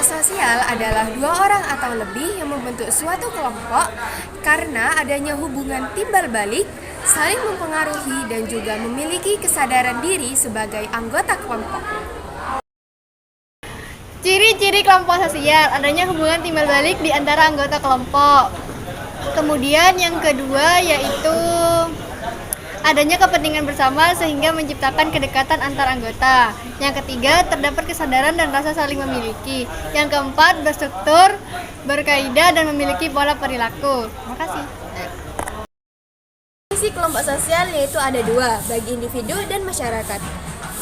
Kelompok sosial adalah dua orang atau lebih yang membentuk suatu kelompok karena adanya hubungan timbal balik, saling mempengaruhi dan juga memiliki kesadaran diri sebagai anggota kelompok. Ciri-ciri kelompok sosial, adanya hubungan timbal balik di antara anggota kelompok. Kemudian yang kedua yaitu adanya kepentingan bersama sehingga menciptakan kedekatan antar anggota. Yang ketiga, terdapat kesadaran dan rasa saling memiliki. Yang keempat, berstruktur, berkaidah dan memiliki pola perilaku. Terima kasih. Fungsi kelompok sosial yaitu ada dua, bagi individu dan masyarakat.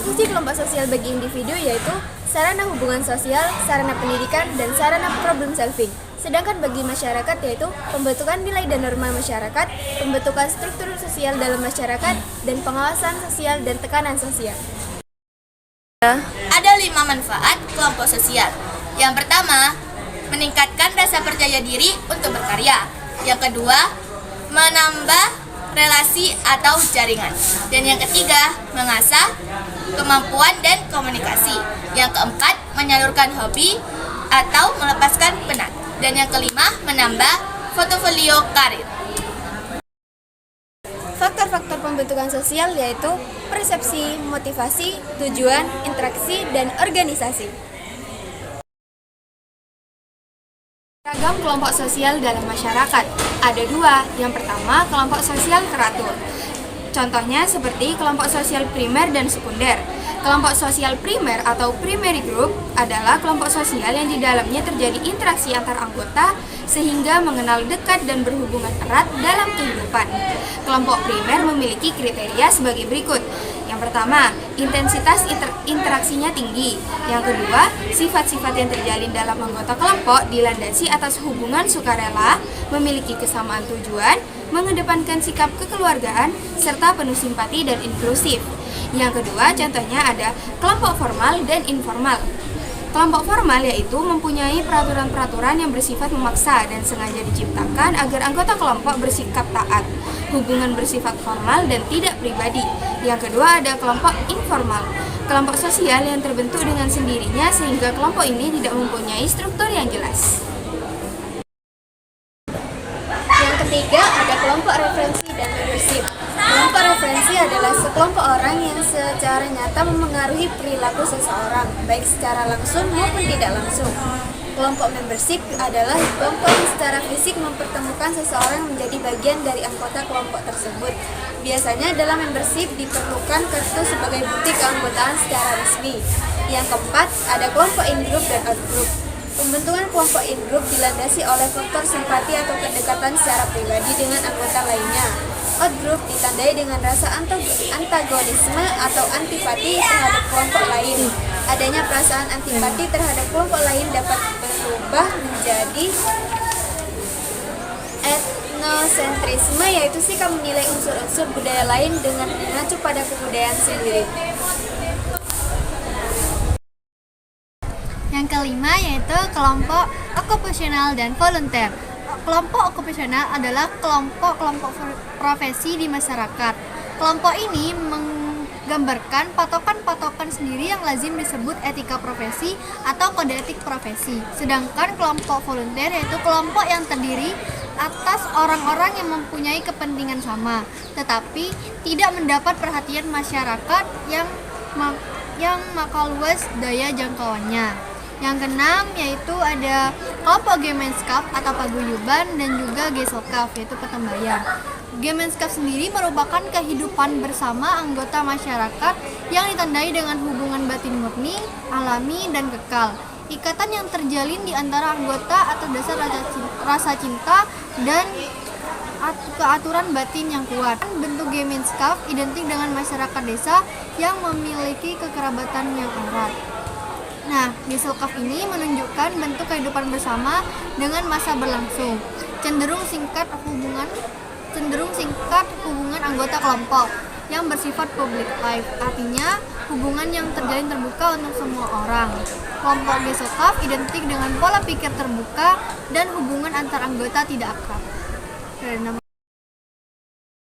Fungsi kelompok sosial bagi individu yaitu sarana hubungan sosial, sarana pendidikan, dan sarana problem solving. Sedangkan bagi masyarakat yaitu pembentukan nilai dan norma masyarakat, pembentukan struktur sosial dalam masyarakat, dan pengawasan sosial dan tekanan sosial. Ada 5 manfaat kelompok sosial. Yang pertama, meningkatkan rasa percaya diri untuk berkarya. Yang kedua, menambah relasi atau jaringan. Dan yang ketiga, mengasah kemampuan dan komunikasi. Yang keempat, menyalurkan hobi atau melepaskan penat. Dan yang kelima, menambah portofolio karir. Faktor-faktor pembentukan sosial yaitu persepsi, motivasi, tujuan, interaksi, dan organisasi. Ragam kelompok sosial dalam masyarakat ada dua. Yang pertama, kelompok sosial teratur. Contohnya seperti kelompok sosial primer dan sekunder. Kelompok sosial primer atau primary group adalah kelompok sosial yang di dalamnya terjadi interaksi antar anggota sehingga mengenal dekat dan berhubungan erat dalam kehidupan. Kelompok primer memiliki kriteria sebagai berikut. Yang pertama, intensitas interaksinya tinggi. Yang kedua, sifat-sifat yang terjalin dalam anggota kelompok dilandasi atas hubungan sukarela, memiliki kesamaan tujuan, mengedepankan sikap kekeluargaan, serta penuh simpati dan inklusif. Yang kedua, contohnya ada kelompok formal dan informal. Kelompok formal yaitu mempunyai peraturan-peraturan yang bersifat memaksa dan sengaja diciptakan agar anggota kelompok bersikap taat. Hubungan bersifat formal dan tidak pribadi. Yang kedua ada kelompok informal. Kelompok sosial yang terbentuk dengan sendirinya sehingga kelompok ini tidak mempunyai struktur yang jelas. Yang ketiga ada kelompok referensi dan membership. Kelompok referensi adalah sekelompok orang yang secara nyata memengaruhi perilaku seseorang, baik secara langsung maupun tidak langsung. Kelompok membership adalah kelompok yang secara fisik mempertemukan seseorang menjadi bagian dari anggota kelompok tersebut. Biasanya dalam membership diperlukan kartu sebagai bukti keanggotaan secara resmi. Yang keempat, ada kelompok in-group dan out-group. Pembentukan kelompok in-group dilandasi oleh faktor simpati atau kedekatan secara pribadi dengan anggota lainnya. Out-group ditandai dengan rasa antagonisme atau antipati terhadap kelompok lain. Adanya perasaan antipati terhadap kelompok lain dapat berubah menjadi etnosentrisme, yaitu sikap menilai unsur-unsur budaya lain dengan mengacu pada kebudayaan sendiri. Yang kelima yaitu kelompok okupasional dan volunteer. Kelompok okupasional adalah kelompok profesi di masyarakat. Kelompok ini menggambarkan patokan-patokan sendiri yang lazim disebut etika profesi atau kode etik profesi. Sedangkan kelompok volunteer yaitu kelompok yang terdiri atas orang-orang yang mempunyai kepentingan sama, tetapi tidak mendapat perhatian masyarakat yang maka luas daya jangkauannya. Yang keenam yaitu ada kelompok Gemeinschaft atau paguyuban dan juga Gesellschaft yaitu pertembayan. Gemeinschaft sendiri merupakan kehidupan bersama anggota masyarakat yang ditandai dengan hubungan batin murni, alami, dan kekal. Ikatan yang terjalin di antara anggota atas dasar rasa cinta dan keaturan batin yang kuat. Bentuk Gemeinschaft identik dengan masyarakat desa yang memiliki kekerabatan yang erat. Nah, Gesellschaft ini menunjukkan bentuk kehidupan bersama dengan masa berlangsung, cenderung singkat hubungan anggota kelompok yang bersifat public life, artinya hubungan yang terjalin terbuka untuk semua orang. Kelompok Gesellschaft identik dengan pola pikir terbuka dan hubungan antar anggota tidak akrab.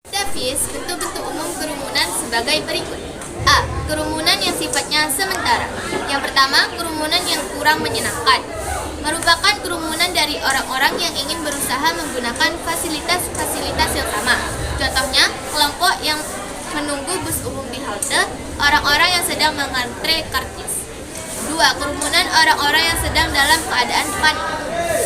Davis bentuk-bentuk umum kerumunan sebagai berikut. A. Kerumunan yang sifatnya sementara. Yang pertama, kerumunan yang kurang menyenangkan. merupakan kerumunan dari orang-orang yang ingin berusaha menggunakan fasilitas-fasilitas yang sama. Contohnya, kelompok yang menunggu bus umum di halte, orang-orang yang sedang mengantre karcis. 2. Kerumunan orang-orang yang sedang dalam keadaan panik,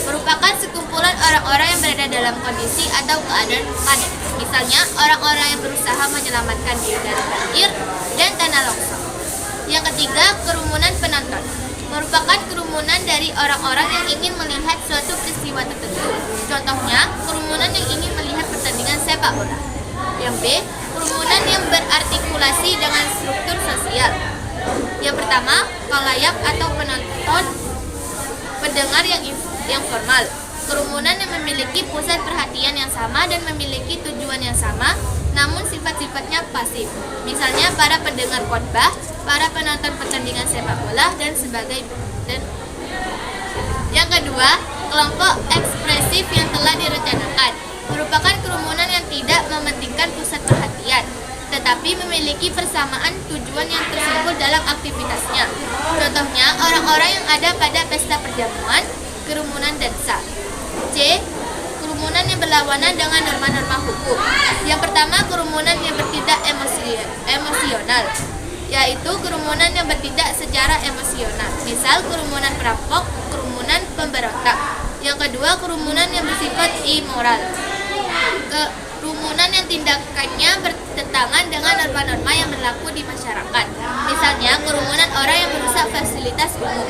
merupakan sekumpulan orang-orang yang berada dalam kondisi atau keadaan panik. Misalnya, orang-orang yang berusaha menyelamatkan diri dari banjir dan tanah longsor. Yang ketiga, kerumunan penonton, merupakan kerumunan dari orang-orang yang ingin melihat suatu peristiwa tertentu. Contohnya, kerumunan yang ingin melihat pertandingan sepak bola. Yang B, kerumunan yang berartikulasi dengan struktur sosial. Yang pertama, khalayak atau penonton pendengar yang formal. Kerumunan yang memiliki pusat perhatian yang sama dan memiliki tujuan yang sama, namun sifat-sifatnya pasif. Misalnya para pendengar khotbah, para penonton pertandingan sepak bola, dan sebagainya. Yang kedua, kelompok ekspresif yang telah direncanakan, merupakan kerumunan yang tidak mementingkan pusat perhatian, tetapi memiliki persamaan tujuan yang tersimpul dalam aktivitasnya. Contohnya, orang-orang yang ada pada pesta perjamuan, kerumunan dansa. C. Kerumunan yang berlawanan dengan norma-norma hukum. Yang pertama, kerumunan yang bertindak emosional, yaitu kerumunan yang bertindak secara emosional. Misal, kerumunan perampok, kerumunan pemberontak. Yang kedua, kerumunan yang bersifat immoral. Kerumunan yang tindakannya bertentangan dengan norma-norma yang berlaku di masyarakat. Misalnya, kerumunan orang yang merusak fasilitas umum.